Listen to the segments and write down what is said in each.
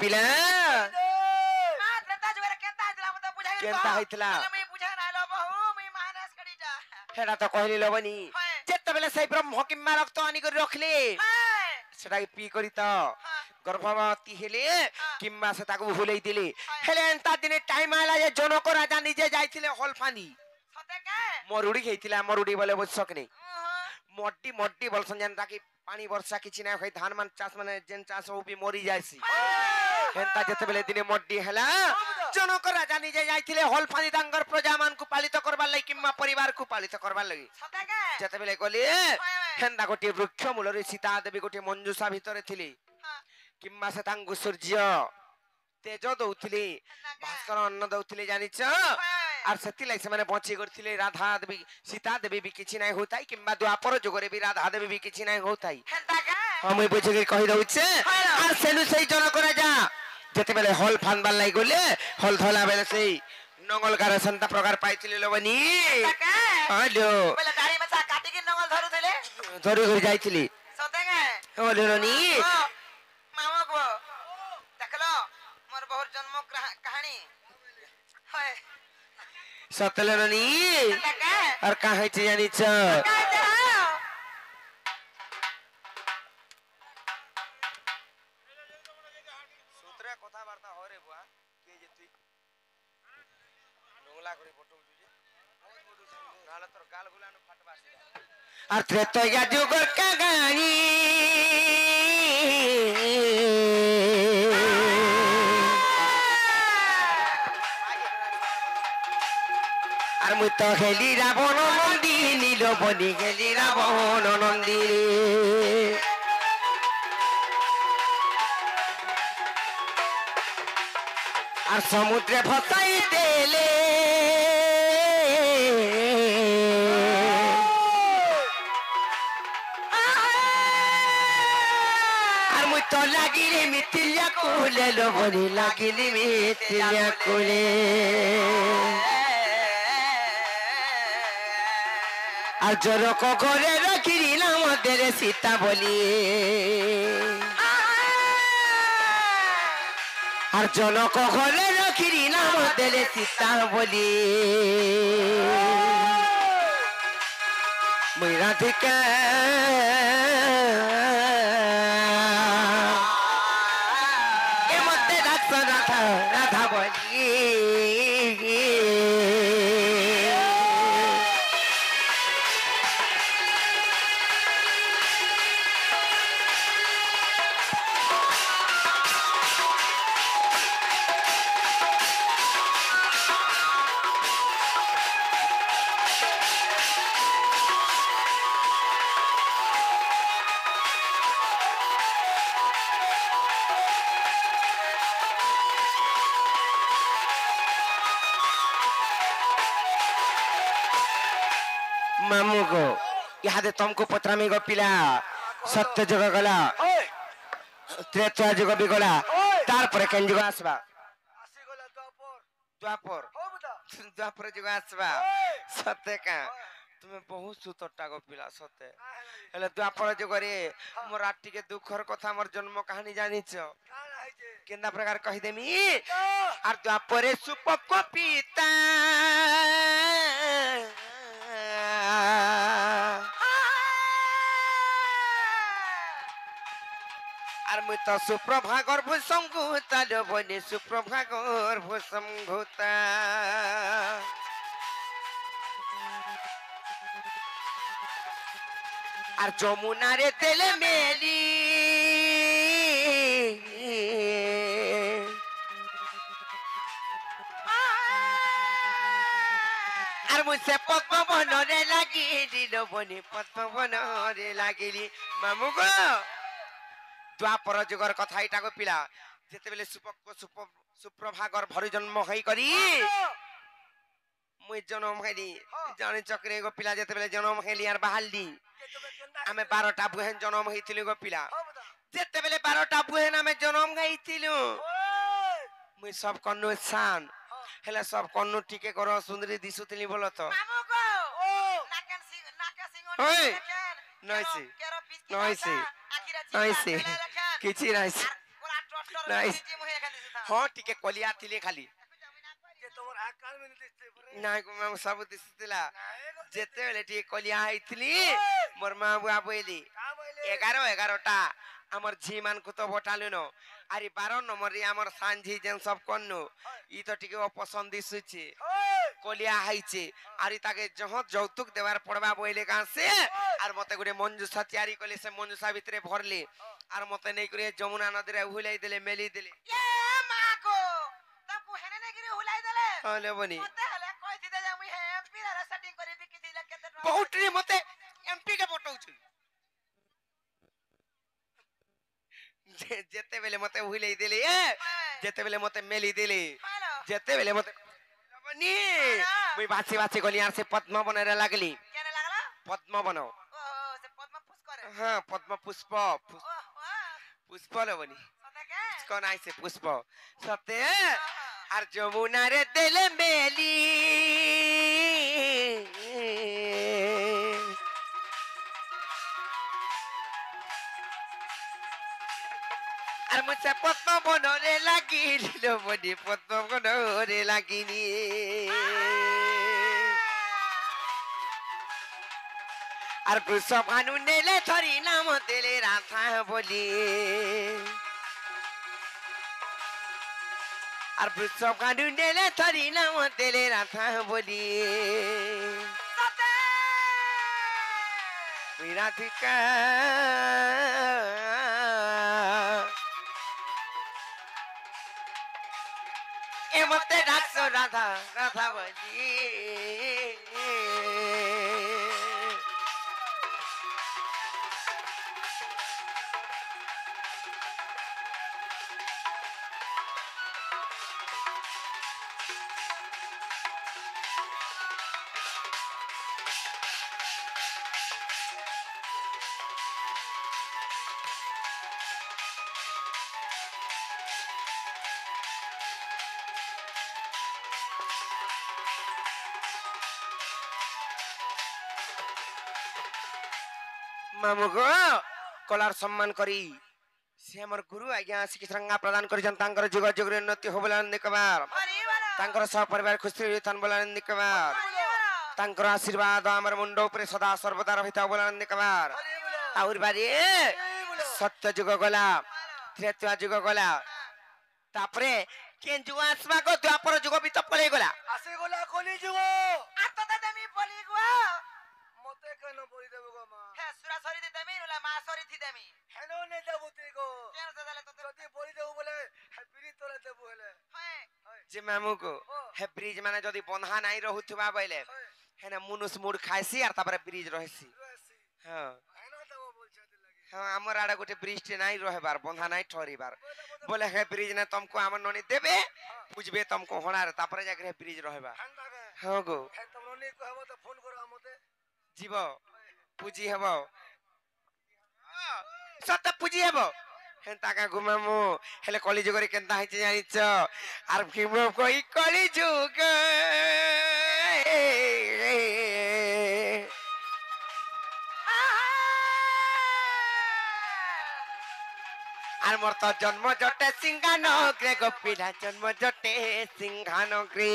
पिला ମା ତ୍ରେତା ଯୁଗରେ କେନ୍ତା ହେଇଥିଲା ମତେ ବୁଝାଇ केनता हैतला ମୁଁ ବୁଝାଇ ନାଇଲ ବହୁ ମୁଁ ମାନେସ କଡ଼ିଟା हेडा तो कहली लबनी हाय। जेते बेले सही ब्रह्म किम्मा रक्त आनी कर रखले हाय सेटा पी करी त गर्भवती हेले किम्मा से ताकू भुलेई दिले हेले एंता दिने टाइम आला जे जनक राजा निजे जाइथिले हलफानी सते के मरुडी हेतिला मरुडी बोले बुझ सकने मोटी मोटी बोलसन जेनता की पानी वर्षा किछि ना होई धान मान चाष माने जेन चाष हो भी मरी जायसी एंता जते बेले दिने मोटी हला जनक राजा निजे जाइथिले हलफानी दांगर प्रजा मान को पालित करबा लई किम्मा परिवार को पालित करबा लई सते के जते बेले गले हेंदा गोटे वृक्ष मूलरे सीता देवी गोटे मंजूषा भितरे थिले किम्मा से तांगु सूर्य तेज दउथिले भास्कर अन्न दउथिले जानिछ आर सेति लाई से माने बंची करथिले राधा देवी सीता देवी भी किछि नै होताई किम्बा द्वापर जुगरे भी राधा देवी भी किछि नै होताई हेंता के हम बुझे के कहि दउछे आर सेनु सेई जनक राजा जते बेले हल फानबार लाई गले हल धला बेले सेई नंगलकार संता प्रकार पाइथिले लबनी हेलो बोले दाढ़ी में काटी के नंगल धरु देले धरि गई जाइथिली सते के होलेनी मामा को देखलो मोर बहुत जन्म कहानी हाय सतलेनी हेंता के और काहे छि जानिछ सूत्रे कथा वार्ता होरे बुआ के जे तुई नोला करी फोटो जुजे नाला तोर गाल गुलानो फटबासी আর ত্রেতয়া যুগর কাগানি আর মুই তো হেলি রাবণ নন্দী নীলবনি হেলি রাবণ নন্দী আর সমুদ্রে ফসাই দেলে तो लागिले मिथिल्या कोले लोबनी लागिले मिथिल्या कोले আর জনক ঘরে রাখিলি না আমাদের সীতা বলি আর জনক ঘরে রাখিলি না আমাদের সীতা বলি মই রাধিকা राधा बोली मामू को यहाँ तुमको पत्रा में पिला सत्य जुग गला त्रेता जुग भी गला तार पर केन जुग आसबा द्वापर द्वापर जुग आसबा सत्य का तुम्हें बहुत सुतरटा गो पिला सत्य हेले द्वापर जुग रे मोर राति के दुखर कथा मोर जन्म कहानी जानिछ केना प्रकार कहि देमी आर द्वापरे सुपक पिता আর মুই তো সুপ্রভাগর ভূসংঘুতা লবনে সুপ্রভাগর ভূসংঘুতা আর যমুনারে তেলে মেলি আর মুই সে পদ্মবনরে লাগিলি লবনে পদ্মবনরে লাগিলি মামু গো द्वापर जुगर कथा इटा को पिला जेते बेले सुप्रभागर भरि जन्म होई करी मुई जन्म हेली जानि चक्रे गो पिला जेते बेले जन्म हेली यार बहालदी आमे 12टा बुहेन जन्म हेतिलु गो पिला जेते बेले 12टा बुहेन आमे जन्म हेतिलु मुई सब कन्नु शान हेला सब कन्नु ठीके करो सुंदरी दिसुतली बोलो तो मामू को नाके सिंगो ओए नाइसी नाइसी नाइसी किछि नाइसी नाइस ହଁ ଟିକେ କଲିଆ ଥିଲେ ଖାଲି ଯେ ତମର ଆକାର ମିନି ଦିଶତେ ପରେ ନାଇଁ ଗো ମାମୁ ସବୁ ଦିଶୁଥିଲା ନାଇଁ ଗো ଯେତେବେଳେ ଟିକେ କଲିଆ ହେଇଥିଲି ମୋର ମା ବୁଆ ବୋଇଲି କା ବୋଇଲେ 11 আমার ঝি মানকু তো বটালুন আরে 12 নম্বরে আমার সানঝি যেন সব কন্নু ই তো টিকে অপছন্দ দিশুছে ওই কলিয়া হাইছে আরে তাকে যহ যৌতুক দেবার পড়বা বইলে গাছে আর মতে গুড়ে মঞ্জুসা তৈরি কলে সে মঞ্জুসা ভিতরে ভরলে আর মতে নেই করে যমুনা নদীরে হুলাই দিলে মেলি দিলে এ মাগো তাকু হেনে নেগিরি হুলাই দেলে হলে বনি মতে হেলে কই দিতে যে মুই হে এমপি রে সেটিং করে বিকি দিলে কেতে টকা বহুটরি মতে এমপি কে পটাউଛୁ যেতেবেলে মতে হুলাই দিলে যেতেবেলে মতে মেলি দিলে হ্যালো যেতেবেলে মতে বনি মুই বাছি বাছি গলি আর সে পদ্মবনের লাগলি কেনে লাগলো পদ্মবন ও সে পদ্ম ফুস করে হ্যাঁ পদ্ম পুষ্প ও পুষ্প লবনি সতে কে কোন আইছে পুষ্প সতে আর যমুনারে দিলে মেলি আর মুছে পদ্মবনরে লাগিল বনি পদ্মবনরে লাগিনি আর বৃষভ ভানু নেলে ধরি নাম দিলে রাধা বলি আর বৃষভ ভানু নেলে ধরি নাম দিলে রাধা বলি সতে রাধিকা এমতে ডাকছো রাধা রাধা বলি মামু গো কলার সম্মান করি সে আমার গুরু আজ্ঞা শিক্ষা প্রদান করেছেন তাঙ্কর যুগ যুগের উন্নতি হো বলে নিকবার পরিবার তাঙ্কর সহ পরিবার খুশি থান বলে নিকবার তাঙ্কর আশীর্বাদ আমার মুন্ড উপরে সদা সর্বদা রহিতা বলে নিকবার হরি বলো আউর বাড়ি বলো সত্য যুগ গলা ত্রেতা যুগ গলা তারপরে কেন যুগ আসবা গো দ্বাপর যুগ বি তো পড়ে গলা আসে গলা কলি যুগ আততে দেমি বলি গো মতে কেন বলি দেব গো মা হে সুরা সরি দিতে দেমি নুলা মা সরি দি দেমি হেন নে দেব তুই গো কেন দেলে তোতে যদি বলি দেব বলে বিড়ি তোলে দেব হেলে হয় যে মামু গো হে ব্রিজ মানে যদি বন্ধা নাই রহুথবা বইলে হেনে মুনুস মুড় খাইছি আর তারপরে ব্রিজ রহেছি রয়েছি হ্যাঁ হেন দেব বলছে তে লাগি হ্যাঁ আমার আড়ে গোটে ব্রিজটি নাই রহেবার বন্ধা নাই ঠরিবার বলে হে ব্রিজ না তুমকো আমার ননি দেবে বুঝবে তুমকো হনার তারপরে যাকে হে ব্রিজ রহেবা হেন থাকে হ্যাঁ গো হেন তোমরা নি কহব তো ফোন করো আমতে জীব পুজি হব সত পুজি হব হেন তাকা ঘুমামু হেলে কলি যুগরে কেনতা হইছে জানিছ আর কিম কই কলি যুগ আর মোর তো জন্ম জটে সিংহানগ্রে গোপীরা জন্ম জটে সিংহানগ্রে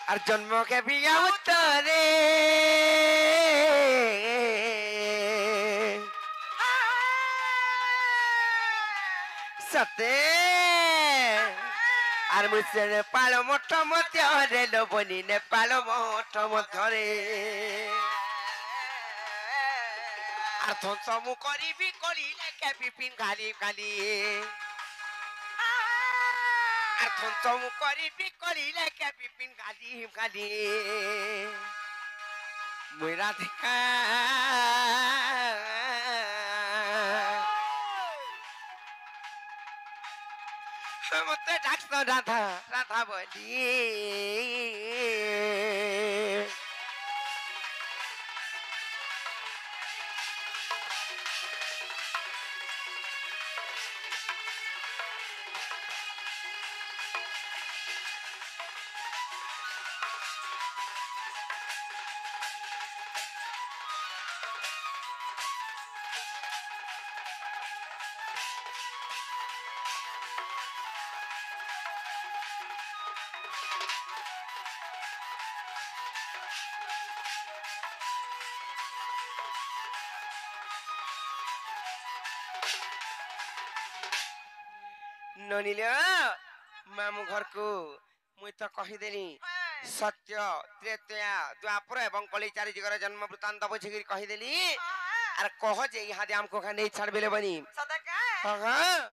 আর জন্মকে বিয়া উত্তরে সতে আর মুছে নেপাল মঠ মধ্যরে লোবনি নেপাল মঠ মধ্যরে আর ধ্বংস মু করিবি করিলে কে বিপিন গালি গালি আর ধ্বংস মু করিবি করিলে কে বিপিন গালি গালি মুই রাধিকা মতে ডাকছ রাধা রাধা বলি ननिले मामू घर को मुई तो कहीदेली सत्य त्रेतया द्वापर एवं कली चारि जगर जन्म वृत्तांत बुझिकी कहीदेली अरे कह जे यहाँ हमको नहीं छाड़ बेले बनी सदा का हाँ